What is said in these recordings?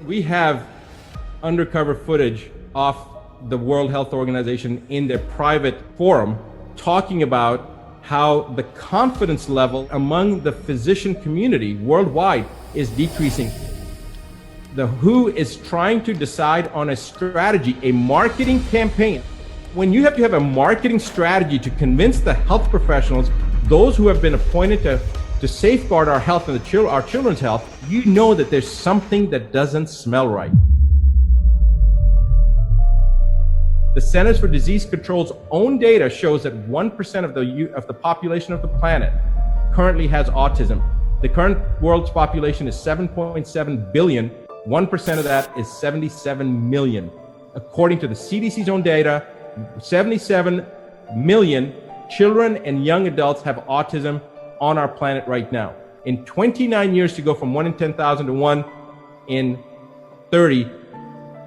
We have undercover footage of the World Health Organization in their private forum talking about how the confidence level among the physician community worldwide is decreasing. The WHO is trying to decide on a strategy, a marketing campaign. When you have to have a marketing strategy to convince the health professionals, those who have been appointed to safeguard our health and our children's health, you know that there's something that doesn't smell right. The Centers for Disease Control's own data shows that 1% of the population of the planet currently has autism. The current world's population is 7.7 billion. 1% of that is 77 million. According to the CDC's own data, 77 million children and young adults have autism on our planet right now. In 29 years to go from 1 in 10,000 to 1 in 30,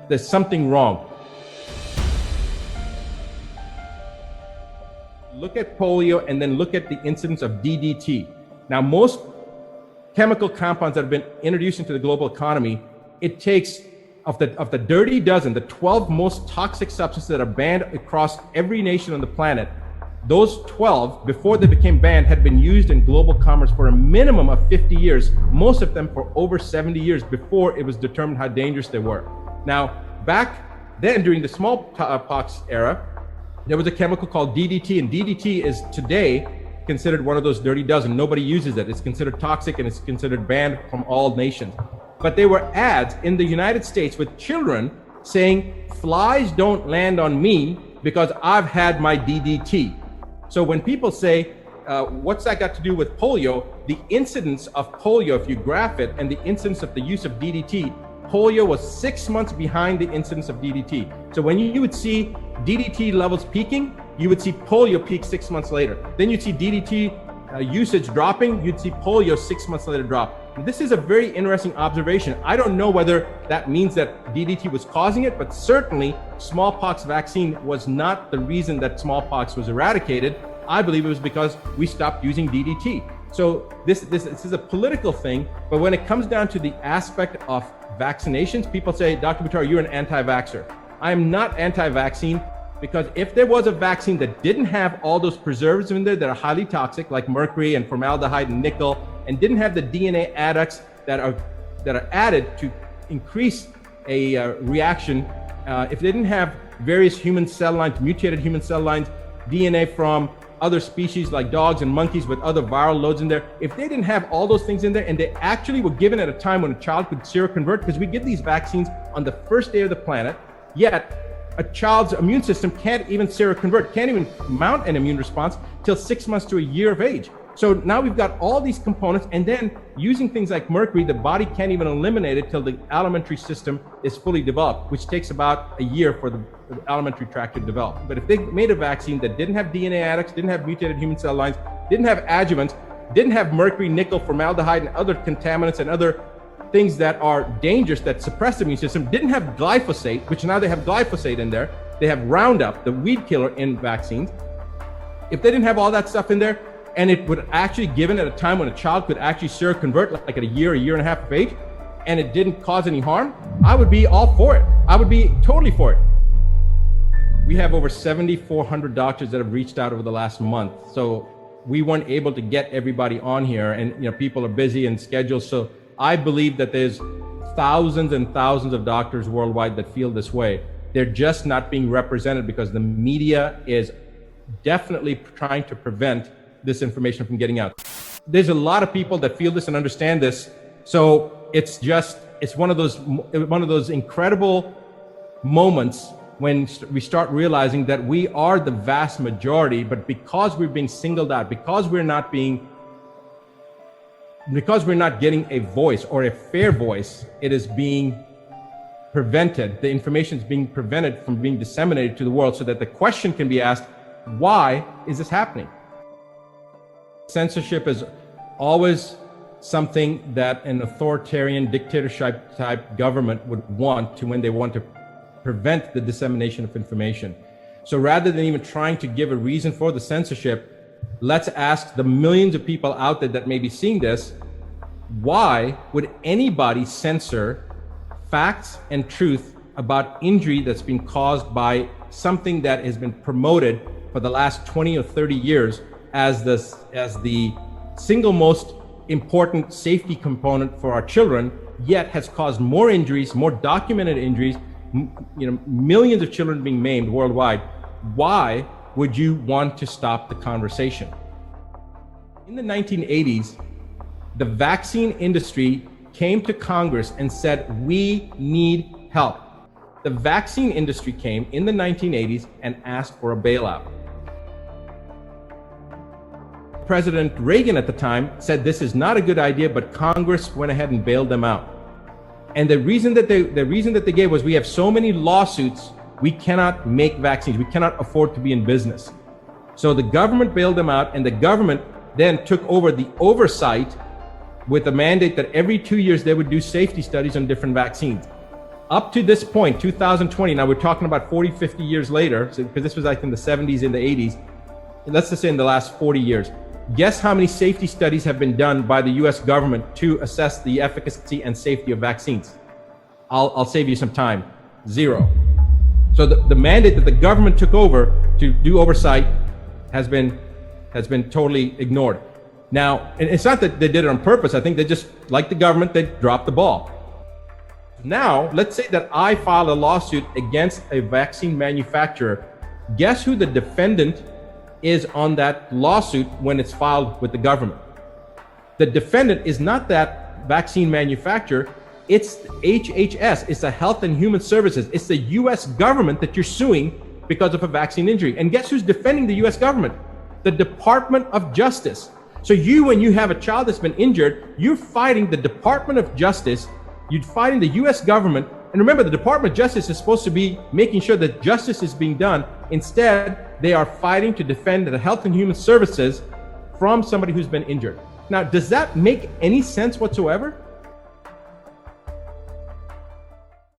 there's something wrong. Look at polio and then look at the incidence of DDT. Now, most chemical compounds that have been introduced into the global economy, it takes, of the dirty dozen, the 12 most toxic substances that are banned across every nation on the planet, those 12, before they became banned, had been used in global commerce for a minimum of 50 years, most of them for over 70 years before it was determined how dangerous they were. Now, back then, during the smallpox era, there was a chemical called DDT, and DDT is today considered one of those dirty dozen. Nobody uses it. It's considered toxic and it's considered banned from all nations. But there were ads in the United States with children saying, flies don't land on me because I've had my DDT. So when people say, what's that got to do with polio? The incidence of polio, if you graph it, and the incidence of the use of DDT, polio was 6 months behind the incidence of DDT. So when you would see DDT levels peaking, you would see polio peak 6 months later. Then you'd see DDT usage dropping, you'd see polio 6 months later drop. And this is a very interesting observation. I don't know whether that means that DDT was causing it, but certainly smallpox vaccine was not the reason that smallpox was eradicated. I believe it was because we stopped using DDT. So this is a political thing, but when it comes down to the aspect of vaccinations, people say, Dr. Buttar, you're an anti-vaxxer. I am not anti-vaccine, because if there was a vaccine that didn't have all those preservatives in there that are highly toxic, like mercury and formaldehyde and nickel, and didn't have the DNA adducts that are added to increase a reaction, if they didn't have various human cell lines, mutated human cell lines, DNA from other species like dogs and monkeys with other viral loads in there, if they didn't have all those things in there and they actually were given at a time when a child could seroconvert, because we give these vaccines on the first day of the planet, yet a child's immune system can't even seroconvert, can't even mount an immune response till 6 months to a year of age. So now we've got all these components, and then using things like mercury, the body can't even eliminate it till the alimentary system is fully developed, which takes about a year for the alimentary tract to develop. But if they made a vaccine that didn't have DNA adducts, didn't have mutated human cell lines, didn't have adjuvants, didn't have mercury, nickel, formaldehyde, and other contaminants and other things that are dangerous that suppress the immune system, didn't have glyphosate, which now they have glyphosate in there, they have Roundup, the weed killer in vaccines. If they didn't have all that stuff in there, and it would actually given at a time when a child could actually seroconvert, like at a year and a half of age, and it didn't cause any harm, I would be all for it. I would be totally for it. We have over 7,400 doctors that have reached out over the last month. So we weren't able to get everybody on here, and people are busy and scheduled. So I believe that there's thousands and thousands of doctors worldwide that feel this way. They're just not being represented because the media is definitely trying to prevent this information from getting out. There's a lot of people that feel this and understand this. So it's one of those incredible moments when we start realizing that we are the vast majority, but because we're being singled out, because we're not getting a voice or a fair voice, it is being prevented. The information is being prevented from being disseminated to the world, so that the question can be asked, why is this happening? Censorship is always something that an authoritarian dictatorship type government would want to, when they want to prevent the dissemination of information. So rather than even trying to give a reason for the censorship, let's ask the millions of people out there that may be seeing this, why would anybody censor facts and truth about injury that's been caused by something that has been promoted for the last 20 or 30 years as the single most important safety component for our children, yet has caused more injuries, more documented injuries, millions of children being maimed worldwide. Why would you want to stop the conversation? In the 1980s, the vaccine industry came to Congress and said, we need help. The vaccine industry came in the 1980s and asked for a bailout. President Reagan at the time said this is not a good idea, but Congress went ahead and bailed them out. And the reason that they gave was, we have so many lawsuits, we cannot make vaccines, we cannot afford to be in business. So the government bailed them out, and the government then took over the oversight with a mandate that every 2 years they would do safety studies on different vaccines. Up to this point, 2020, now we're talking about 40, 50 years later, because this was like in the 70s, in the 80s, let's just say in the last 40 years. Guess how many safety studies have been done by the US government to assess the efficacy and safety of vaccines? I'll save you some time. 0. So the mandate that the government took over to do oversight has been totally ignored. Now, and it's not that they did it on purpose. I think they just, like the government, they dropped the ball. Now, let's say that I filed a lawsuit against a vaccine manufacturer. Guess who the defendant is on that lawsuit when it's filed with the government? The defendant is not that vaccine manufacturer, it's HHS, it's the Health and Human Services, it's the US government that you're suing because of a vaccine injury. And guess who's defending the US government? The Department of Justice. So when you have a child that's been injured, you're fighting the Department of Justice, you're fighting the US government. And remember, the Department of Justice is supposed to be making sure that justice is being done. Instead, they are fighting to defend the Health and Human Services from somebody who's been injured. Now, does that make any sense whatsoever?